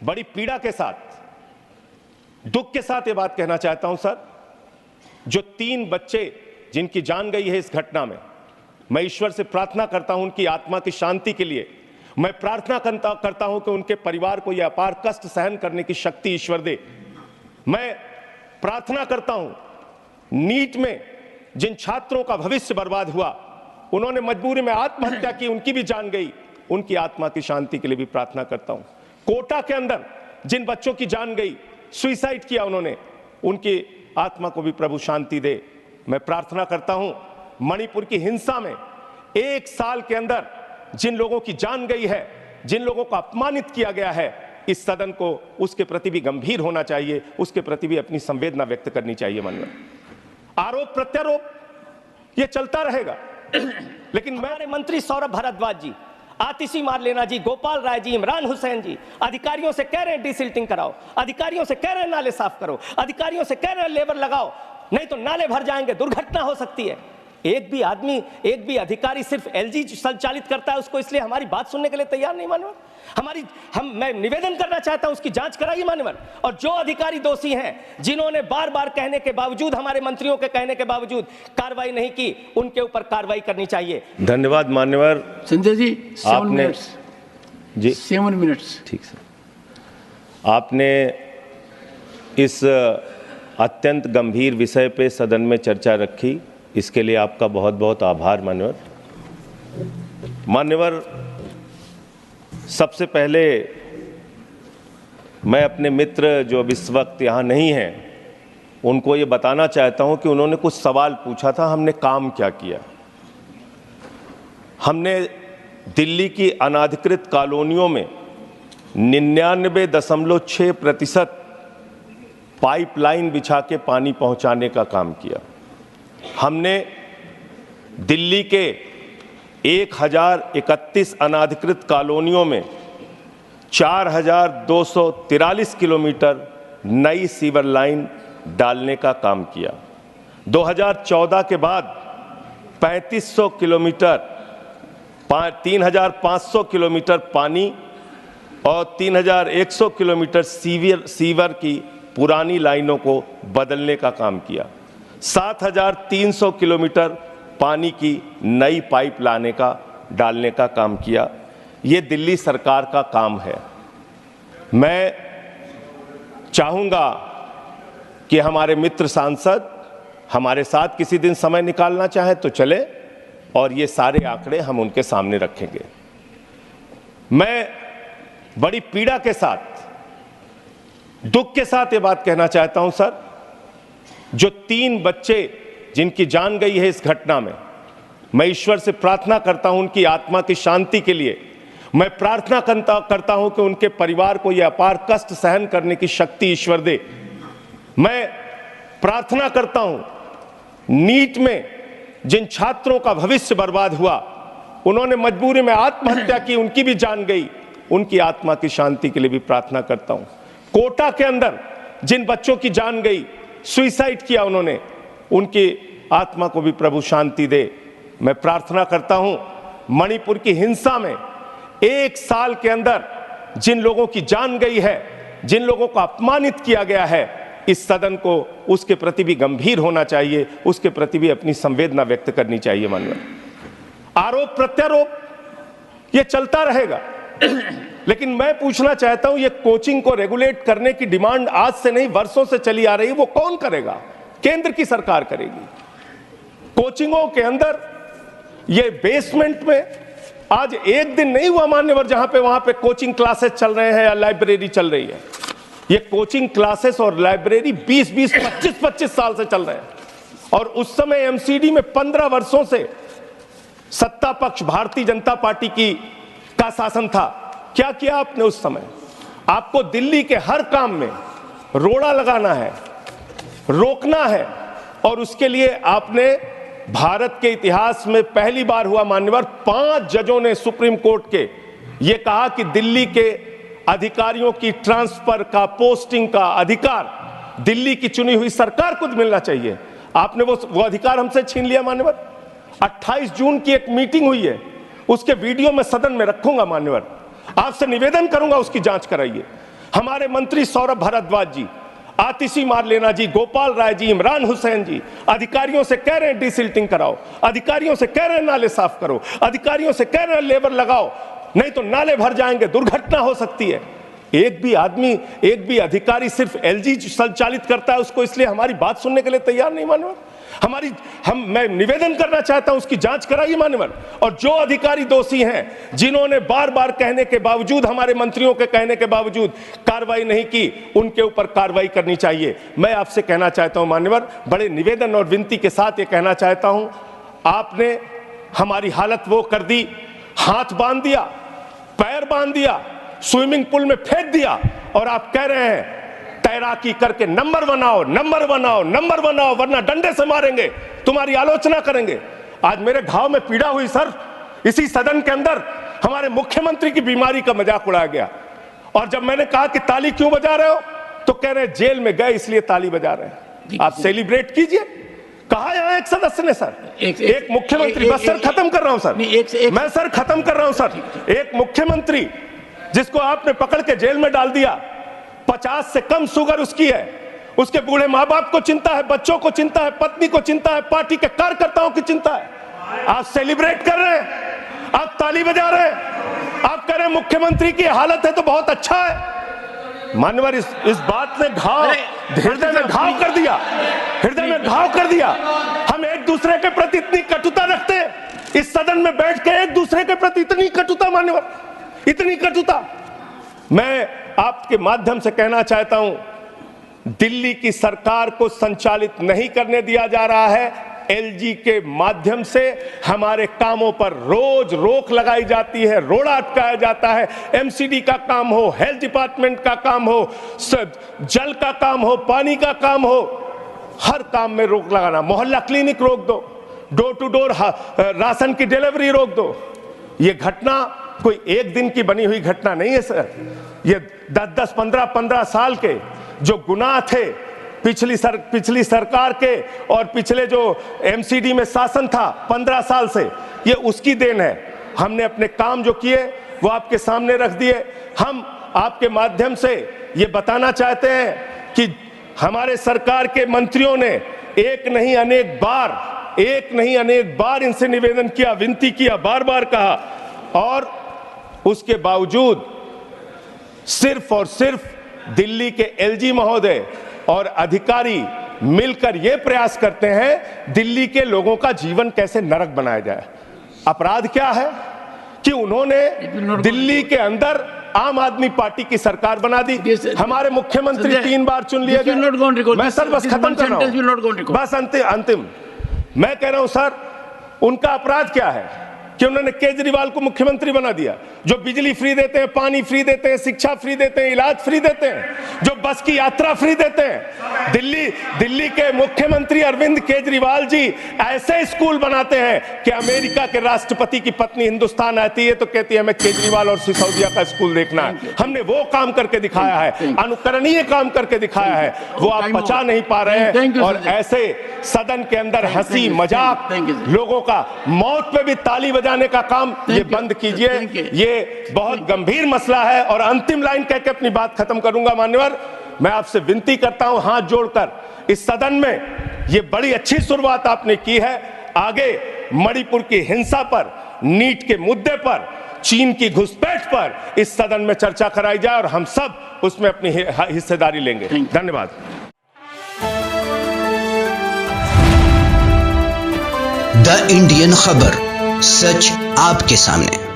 बड़ी पीड़ा के साथ, दुख के साथ ये बात कहना चाहता हूं सर, जो 3 बच्चे जिनकी जान गई है इस घटना में, मैं ईश्वर से प्रार्थना करता हूं उनकी आत्मा की शांति के लिए। मैं प्रार्थना करता हूं कि उनके परिवार को यह अपार कष्ट सहन करने की शक्ति ईश्वर दे। मैं प्रार्थना करता हूं नीट में जिन छात्रों का भविष्य बर्बाद हुआ, उन्होंने मजबूरी में आत्महत्या की, उनकी भी जान गई, उनकी आत्मा की शांति के लिए भी प्रार्थना करता हूं। कोटा के अंदर जिन बच्चों की जान गई, सुसाइड किया उन्होंने, उनकी आत्मा को भी प्रभु शांति दे। मैं प्रार्थना करता हूं मणिपुर की हिंसा में 1 साल के अंदर जिन लोगों की जान गई है, जिन लोगों को अपमानित किया गया है, इस सदन को उसके प्रति भी गंभीर होना चाहिए, उसके प्रति भी अपनी संवेदना व्यक्त करनी चाहिए। मन में आरोप प्रत्यारोप ये चलता रहेगा, लेकिन हमारे मंत्री सौरभ भारद्वाज जी, आतिशी मारलेना जी, गोपाल राय जी, इमरान हुसैन जी अधिकारियों से कह रहे हैं डिसिल्टिंग कराओ, अधिकारियों से कह रहे हैं नाले साफ करो, अधिकारियों से कह रहे हैं लेबर लगाओ, नहीं तो नाले भर जाएंगे, दुर्घटना हो सकती है। एक भी आदमी, एक भी अधिकारी सिर्फ एलजी संचालित करता है उसको, इसलिए हमारी बात सुनने के लिए तैयार नहीं मानवर। मैं निवेदन करना चाहता हूं उसकी जांच कराइए मानवर, और जो अधिकारी दोषी हैं, जिन्होंने बार बार कहने के बावजूद, हमारे मंत्रियों के कहने के बावजूद कार्रवाई नहीं की, उनके ऊपर कार्रवाई करनी चाहिए। धन्यवाद मान्यवर। संजय जी, 7 आपने मिनट्स जी 7 मिनट्स। ठीक सर, आपने इस अत्यंत गंभीर विषय पे सदन में चर्चा रखी, इसके लिए आपका बहुत बहुत आभार मान्यवर। मान्यवर, सबसे पहले मैं अपने मित्र जो अब इस वक्त यहाँ नहीं हैं, उनको ये बताना चाहता हूँ कि उन्होंने कुछ सवाल पूछा था, हमने काम क्या किया। हमने दिल्ली की अनाधिकृत कॉलोनियों में 99.6% पाइपलाइन बिछा के पानी पहुंचाने का काम किया। हमने दिल्ली के 1031 अनाधिकृत कॉलोनियों में 4243 किलोमीटर नई सीवर लाइन डालने का काम किया। 2014 के बाद 3500 किलोमीटर 3500 किलोमीटर पानी और 3100 किलोमीटर सीवर की पुरानी लाइनों को बदलने का काम किया। 7300 किलोमीटर पानी की नई पाइप डालने का काम किया। ये दिल्ली सरकार का काम है। मैं चाहूँगा कि हमारे मित्र सांसद हमारे साथ किसी दिन समय निकालना चाहे तो चले, और ये सारे आंकड़े हम उनके सामने रखेंगे। मैं बड़ी पीड़ा के साथ, दुख के साथ ये बात कहना चाहता हूं सर, जो 3 बच्चे जिनकी जान गई है इस घटना में, मैं ईश्वर से प्रार्थना करता हूं उनकी आत्मा की शांति के लिए। मैं प्रार्थना करता हूं कि उनके परिवार को यह अपार कष्ट सहन करने की शक्ति ईश्वर दे। मैं प्रार्थना करता हूं नीट में जिन छात्रों का भविष्य बर्बाद हुआ, उन्होंने मजबूरी में आत्महत्या की, उनकी भी जान गई, उनकी आत्मा की शांति के लिए भी प्रार्थना करता हूं। कोटा के अंदर जिन बच्चों की जान गई, सुसाइड किया उन्होंने, उनकी आत्मा को भी प्रभु शांति दे। मैं प्रार्थना करता हूं मणिपुर की हिंसा में 1 साल के अंदर जिन लोगों की जान गई है, जिन लोगों को अपमानित किया गया है, इस सदन को उसके प्रति भी गंभीर होना चाहिए, उसके प्रति भी अपनी संवेदना व्यक्त करनी चाहिए। मानव आरोप प्रत्यारोप ये चलता रहेगा, लेकिन मैं पूछना चाहता हूं, ये कोचिंग को रेगुलेट करने की डिमांड आज से नहीं वर्षों से चली आ रही है। वो कौन करेगा? केंद्र की सरकार करेगी। कोचिंगों के अंदर ये बेसमेंट में आज एक दिन नहीं हुआ मान्यवर जहां पे वहां पे कोचिंग क्लासेस चल रहे हैं या लाइब्रेरी चल रही है। ये कोचिंग क्लासेस और लाइब्रेरी 20-20, 25-25 साल से चल रहे हैं, और उस समय एमसीडी में 15 वर्षों से सत्ता पक्ष भारतीय जनता पार्टी का शासन था। क्या किया आपने उस समय? आपको दिल्ली के हर काम में रोड़ा लगाना है, रोकना है, और उसके लिए आपने भारत के इतिहास में पहली बार हुआ मान्यवर 5 जजों ने सुप्रीम कोर्ट के ये कहा कि दिल्ली के अधिकारियों की ट्रांसफर का, पोस्टिंग का अधिकार दिल्ली की चुनी हुई सरकार को मिलना चाहिए। आपने वो अधिकार हमसे छीन लिया मान्यवर। 28 जून की एक मीटिंग हुई है, उसके वीडियो में सदन में रखूंगा मान्यवर, आपसे निवेदन करूंगा उसकी जांच कराइए। हमारे मंत्री सौरभ भारद्वाज जी, आतिशी मारलेना जी, गोपाल राय जी, इमरान हुसैन जी अधिकारियों से कह रहे हैं डिसिल्टिंग कराओ, अधिकारियों से कह रहे हैं नाले साफ करो, अधिकारियों से कह रहे हैं लेबर लगाओ, नहीं तो नाले भर जाएंगे, दुर्घटना हो सकती है। एक भी आदमी, एक भी अधिकारी सिर्फ एलजी संचालित करता है उसको, इसलिए हमारी बात सुनने के लिए तैयार नहीं मानवर। मैं निवेदन करना चाहता हूं उसकी जांच कराइए मानवर, और जो अधिकारी दोषी हैं जिन्होंने बार बार कहने के बावजूद, हमारे मंत्रियों के कहने के बावजूद कार्रवाई नहीं की, उनके ऊपर कार्रवाई करनी चाहिए। मैं आपसे कहना चाहता हूं मान्यवर, बड़े निवेदन और विनती के साथ ये कहना चाहता हूं, आपने हमारी हालत वो कर दी, हाथ बांध दिया, पैर बांध दिया, स्विमिंग पूल में फेंक दिया, और आप कह रहे हैं तैराकी करके नंबर बनाओ, नंबर बनाओ, नंबर बनाओ, वरना डंडे से मारेंगे, तुम्हारी आलोचना करेंगे। आज मेरे घाव में पीड़ा हुई सर, इसी सदन के अंदर हमारे मुख्यमंत्री की बीमारी का मजाक उड़ाया गया, और जब मैंने कहा कि ताली क्यों बजा रहे हो, तो कह रहे जेल में गए इसलिए ताली बजा रहे हैं। आप सेलिब्रेट कीजिए। कहा यहां एक सदस्य ने सर, एक मुख्यमंत्री, बस सर खत्म कर रहा हूं सर, मैं सर खत्म कर रहा हूं सर, एक मुख्यमंत्री जिसको आपने पकड़ के जेल में डाल दिया, 50 से कम शुगर उसकी है, उसके बूढ़े माँ बाप को चिंता है, बच्चों को चिंता है, पत्नी को चिंता है, पार्टी के कार्यकर्ताओं की चिंता है। आप सेलिब्रेट कर रहे हैं, आप ताली बजा रहे हैं, आप कह रहे हैं मुख्यमंत्री की हालत है तो बहुत अच्छा है। मान्यवर, इस बात ने हृदय में घाव कर दिया, हृदय में घाव कर दिया। हम एक दूसरे के प्रति इतनी कटुता रखते हैं, इस सदन में बैठ के एक दूसरे के प्रति इतनी कटुता, मान्यवर, इतनी कटुता। मैं आपके माध्यम से कहना चाहता हूं, दिल्ली की सरकार को संचालित नहीं करने दिया जा रहा है। एलजी के माध्यम से हमारे कामों पर रोज रोक लगाई जाती है, रोड़ा अटकाया जाता है। एमसीडी का काम हो, हेल्थ डिपार्टमेंट का काम हो, जल का काम हो, पानी का काम हो, हर काम में रोक लगाना। मोहल्ला क्लिनिक रोक दो, डोर टू डोर राशन की डिलीवरी रोक दो। ये घटना कोई एक दिन की बनी हुई घटना नहीं है सर, ये 10-10, 15-15 साल के जो गुनाह थे पिछली सरकार के, और पिछले जो एमसीडी में शासन था 15 साल से, ये उसकी देन है। हमने अपने काम जो किए वो आपके सामने रख दिए। हम आपके माध्यम से ये बताना चाहते हैं कि हमारे सरकार के मंत्रियों ने एक नहीं अनेक बार इनसे निवेदन किया, विनती किया, बार बार कहा, और उसके बावजूद सिर्फ और सिर्फ दिल्ली के एलजी महोदय और अधिकारी मिलकर यह प्रयास करते हैं दिल्ली के लोगों का जीवन कैसे नरक बनाया जाए। अपराध क्या है कि उन्होंने दिल्ली के अंदर आम आदमी पार्टी की सरकार बना दी। हमारे मुख्यमंत्री 3 बार चुन लिए गए। मैं सर बस खत्म कर रहा हूं, बस अंतिम मैं कह रहा हूं सर, उनका अपराध क्या है कि उन्होंने केजरीवाल को मुख्यमंत्री बना दिया, जो बिजली फ्री देते हैं, पानी फ्री देते हैं, शिक्षा फ्री देते हैं, इलाज फ्री देते हैं, जो बस की यात्रा फ्री देते हैं। दिल्ली के मुख्यमंत्री अरविंद केजरीवाल जी ऐसे स्कूल बनाते हैं कि अमेरिका के राष्ट्रपति की पत्नी हिंदुस्तान आती है तो कहती है हमें केजरीवाल और सिसोदिया का स्कूल देखना है। हमने वो काम करके दिखाया है, अनुकरणीय काम करके दिखाया है, वो आप पचा नहीं पा रहे हैं। और ऐसे सदन के अंदर हंसी मजाक, लोगों का मौत पे भी ताली बजाने का काम ये बंद कीजिए। ये बहुत गंभीर मसला है। और अंतिम लाइन कह के अपनी बात खत्म करूंगा मान्यवर, मैं आपसे विनती करता हूं हाथ जोड़कर, इस सदन में ये बड़ी अच्छी शुरुआत आपने की है, आगे मणिपुर की हिंसा पर, नीट के मुद्दे पर, चीन की घुसपैठ पर इस सदन में चर्चा कराई जाए और हम सब उसमें अपनी हिस्सेदारी लेंगे। धन्यवाद। द इंडियन खबर, सच आपके सामने।